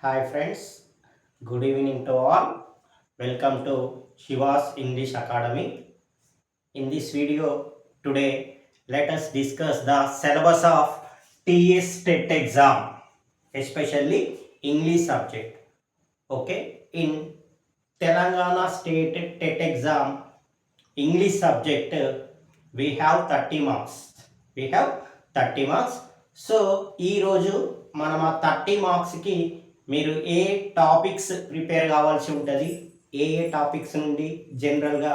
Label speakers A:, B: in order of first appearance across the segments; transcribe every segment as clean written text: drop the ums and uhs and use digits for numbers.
A: Hi friends, good evening to all. Welcome to Shiva's English Academy. In this video today, let us discuss the syllabus of TET exam, especially English subject. Okay, in Telangana State TET exam, English subject we have 30 marks. We have 30 marks. So ఈరోజు మనం ఆ 30 మార్క్స్కి మీరు ఏ topics prepare కావాల్సి ఉంటుంది, ఏ topics నుండి జనరల్గా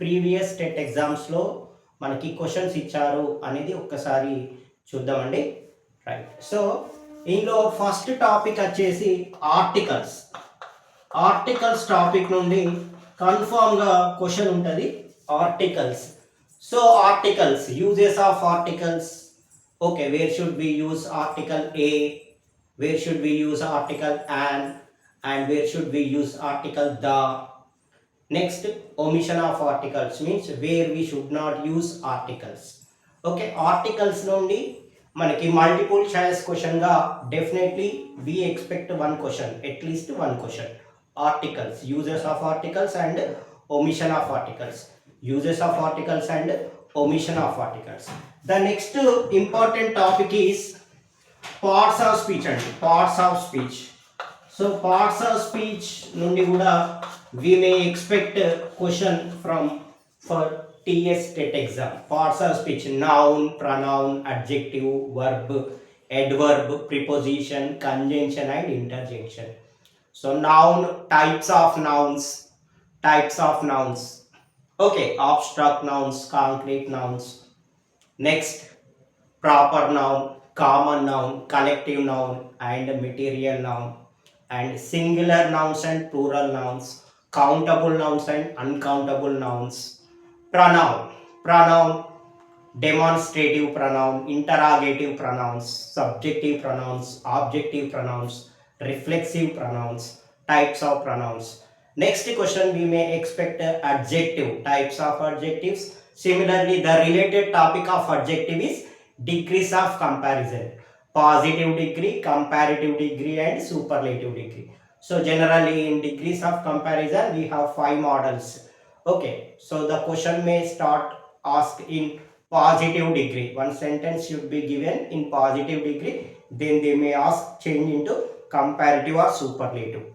A: previous TET ఎగ్జామ్స్లో మనకి క్వశ్చన్స్ ఇచ్చారు అనేది ఒక్కసారి చూద్దామండి. రైట్. సో ఇందులో ఫస్ట్ టాపిక్ వచ్చేసి ఆర్టికల్స్. ఆర్టికల్స్ టాపిక్ నుండి కన్ఫామ్గా క్వశ్చన్ ఉంటుంది. Articles. So articles, uses of articles. Okay, where should we use article a, where should we use article and where should we use article the. Next, omission of articles means where we should not use articles. Okay, articles నుండి మనకి multiple choice question గా definitely we expect one question, at least one question. Articles, uses of articles and omission of articles. Uses of articles and omission of articles. The next important topic is parts of speech and parts of speech. So parts of speech nundi kuda we may expect a question from for TS TET exam. Parts of speech: noun, pronoun, adjective, verb, adverb, preposition, conjunction and interjection. So noun, types of nouns, types of nouns. Okay, abstract nouns, concrete nouns. Next, proper noun, common noun, collective noun and material noun, and singular nouns and plural nouns, countable nouns and uncountable nouns. Pronoun, pronoun, demonstrative pronoun, interrogative pronouns, subjective pronouns, objective pronouns, reflexive pronouns, types of pronouns. Next question, we may expect adjective, types of adjectives. Similarly, the related topic of adjective is degrees of comparison: positive degree, comparative degree and superlative degree. So generally in degrees of comparison we have 5 models. Okay, so the question may start asked in positive degree. One sentence should be given in positive degree, then they may ask change into comparative or superlative.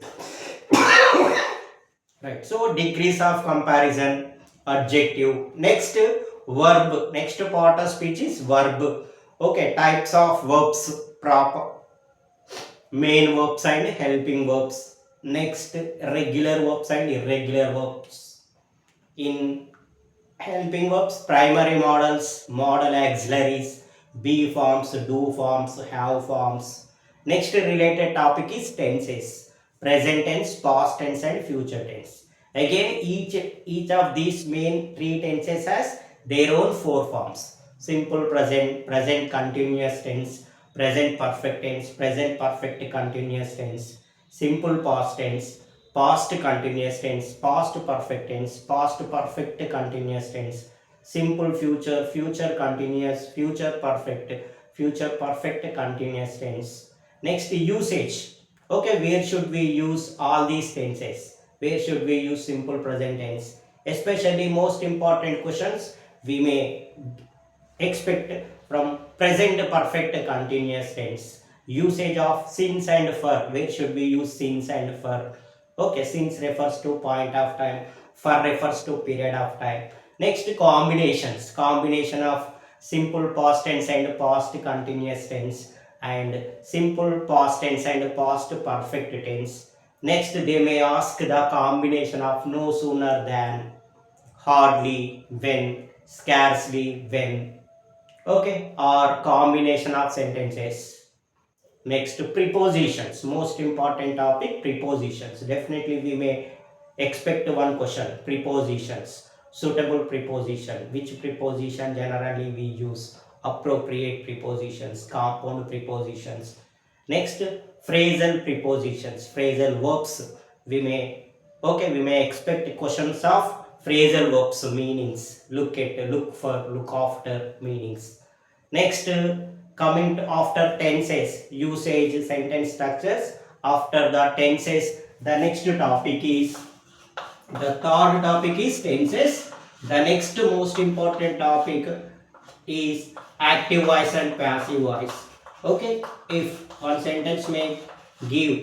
A: Right, so degrees of comparison, adjective. Next, verb. Next part of speech is verb. Okay, types of verbs: proper, main verbs and helping verbs. Next, regular verbs and irregular verbs. In helping verbs, primary models, modal auxiliaries, be forms, do forms, have forms. Next related topic is tenses: present tense, past tense and future tense. Again, each of these main 3 tenses has their own 4 forms: simple present, present continuous tense, present perfect tense, present perfect continuous tense, simple past tense, past continuous tense, past perfect tense, past perfect continuous tense, simple future, future continuous, future perfect continuous tense. Next, usage. Okay, where should we use all these tenses? Where should we use simple present tense? Especially most important questions we may expect from present perfect continuous tense. Usage of since and for. Where should we use since and for? Okay, since refers to point of time, for refers to period of time. Next, combinations. Combination of simple past tense and past continuous tense, and simple past tense and past perfect tense. Next, they may ask the combination of no sooner than, hardly, when, scarcely, when. Okay, or combination of sentences. Next, prepositions. Most important topic, prepositions. Definitely we may expect one question: prepositions. Suitable preposition. Which preposition generally we use? Appropriate prepositions, compound prepositions. Next, phrasal prepositions, phrasal verbs. We may expect questions of phrasal verbs meanings. Look at, look for, look after meanings. Next, coming to after tenses, usage, sentence structures, After the tenses, the next topic is the third topic is tenses. The next most important topic is active voice and passive voice. Okay, if one sentence may give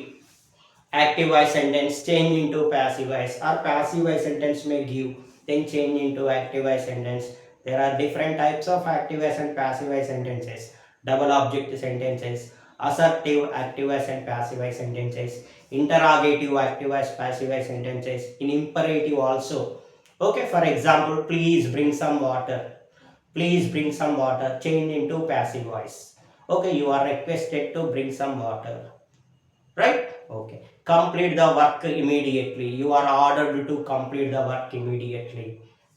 A: active voice sentence change into passive voice, or passive voice sentence may give then change into active voice sentence. There are different types of active voice and passive voice sentences. Double object sentences, assertive active voice and passive voice sentences, interrogative active voice passive voice sentences, in imperative also. Okay, for example, please bring some water. Please bring some water, change into passive voice. Okay, you are requested to bring some water. Right? Okay. Complete the work immediately. You are ordered to complete the work immediately.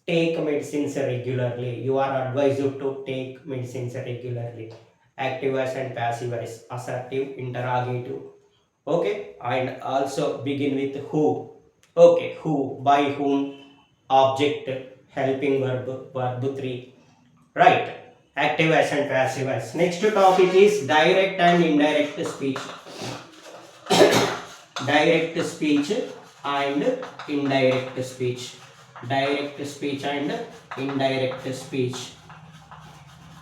A: Take medicines regularly. You are advised to take medicines regularly. Active voice and passive voice. Assertive, interrogative. Okay. And also begin with who. Okay. Who, by whom, object, helping verb, verb 3. Right. Active voice and passive voice. Next topic is direct and indirect speech. Direct speech and indirect speech. Direct speech and indirect speech.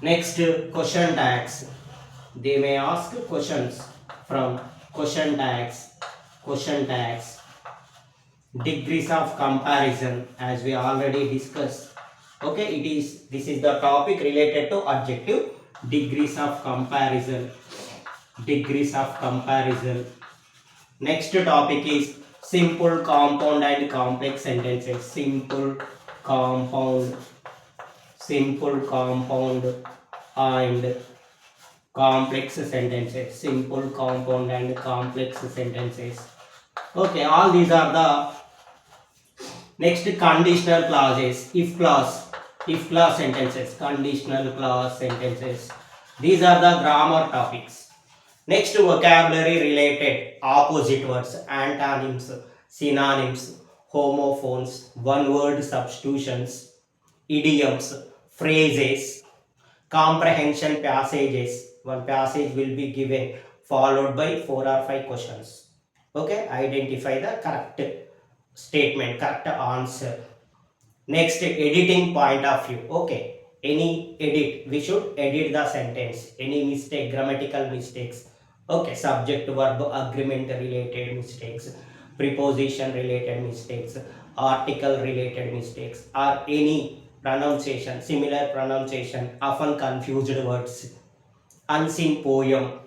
A: Next, question tags. They may ask questions from question tags. Question tags. Degrees of comparison, as we already discussed. Okay, this is the topic related to adjective. Degrees of comparison. Degrees of comparison. Next topic is simple, compound and complex sentences. Simple, compound and complex sentences. Simple, compound and complex sentences. Okay, all these are the next conditional clauses. If clause sentences, conditional clause sentences. These are the grammar topics. Next, vocabulary related opposite words, antonyms, synonyms, homophones, one word substitutions, idioms, phrases, comprehension passages. One passage will be given followed by 4 or 5 questions. Okay, identify the correct statement, correct answer. Next, editing point of view. Okay, any edit, we should edit the sentence. Any mistake, grammatical mistakes. Okay, subject verb agreement related mistakes, preposition related mistakes, article related mistakes, or any pronunciation, similar pronunciation, often confused words, unseen poem.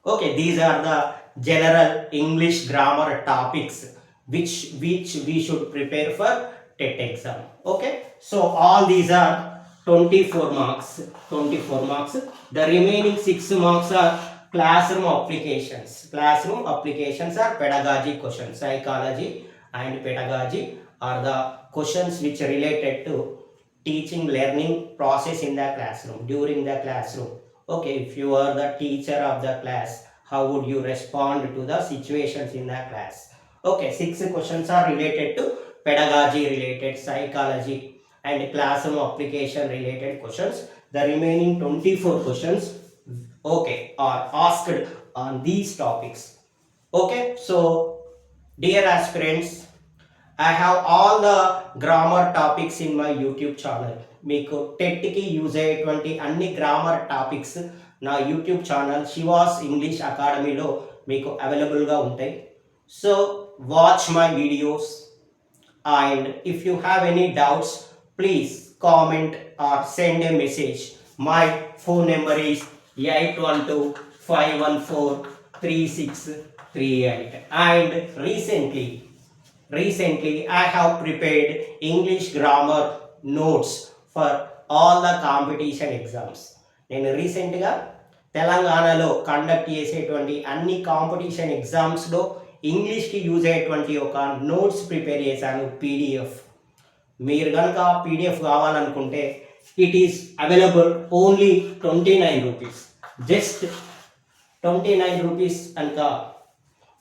A: Okay, these are the general English grammar topics which we should prepare for TET exam. Okay, so all these are 24 marks. 24 marks. The remaining 6 marks are classroom applications. Classroom applications are pedagogy questions. Psychology and pedagogy are the questions which are related to teaching learning process in the classroom, during the classroom. Okay, if you are the teacher of the class, how would you respond to the situations in the class? Okay, 6 questions are related to pedagogy related, psychology and classroom application related questions. The remaining 24 questions, okay, are asked on these topics. Okay, so dear aspirants, I have all the grammar topics in my YouTube channel. మీకు టెట్కి use అయ్యేటువంటి అన్ని grammar topics నా YouTube channel Shiva's English అకాడమీలో మీకు అవైలబుల్గా ఉంటాయి. So watch my videos and if you have any doubts please comment or send a message. My phone number is 8125143638 and recently I have prepared English grammar notes for all the competition exams. నేను రీసెంట్గా తెలంగాణలో conduct చేసేటువంటి అన్ని competition ఎగ్జామ్స్లో ఇంగ్లీష్కి use అయ్యేటువంటి ఒక notes prepare చేశాను, PDF. మీరు కనుక పీడిఎఫ్ కావాలనుకుంటే it is available only 29 rupees. Just 29 rupees కనుక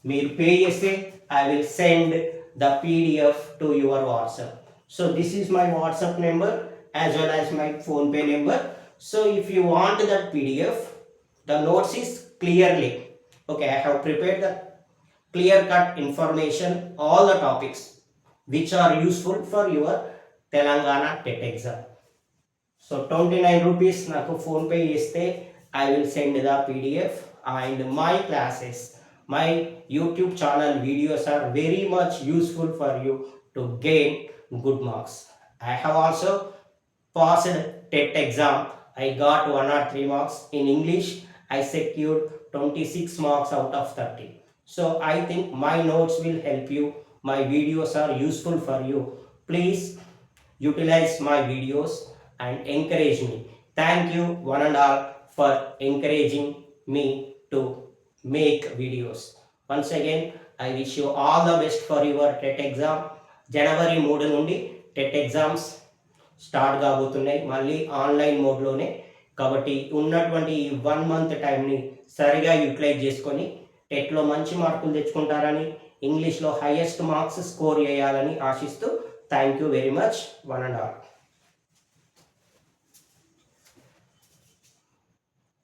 A: మీరు పే చేస్తే I will send the PDF to your WhatsApp. So this is my WhatsApp number as well as my phone pay number. So if you want that PDF, the notes is clearly okay. I have prepared the clear-cut information, all the topics which are useful for your Telangana TET exam. So 29 rupees naku phone pay iste, I will send the PDF, and my classes, my YouTube channel videos are very much useful for you to gain good marks. I have also passed TET exam. I got 1 or 3 marks. In English, I secured 26 marks out of 30. So I think my notes will help you. My videos are useful for you. Please utilize my videos and encourage me. Thank you one and all for encouraging me to make videos. Once again, I wish you all the best for your TET exam. జనవరి 3 నుండి TET exams start కాబోతున్నాయి, మళ్ళీ online మోడ్లోనే. కాబట్టి ఉన్నటువంటి ఈ 1 month టైంని సరిగా utilise చేసుకొని టెట్లో మంచి మార్కులు తెచ్చుకుంటారని, ఇంగ్లీష్లో హైయెస్ట్ మార్క్స్ స్కోర్ చేయాలని ఆశిస్తూ thank you very much one and all.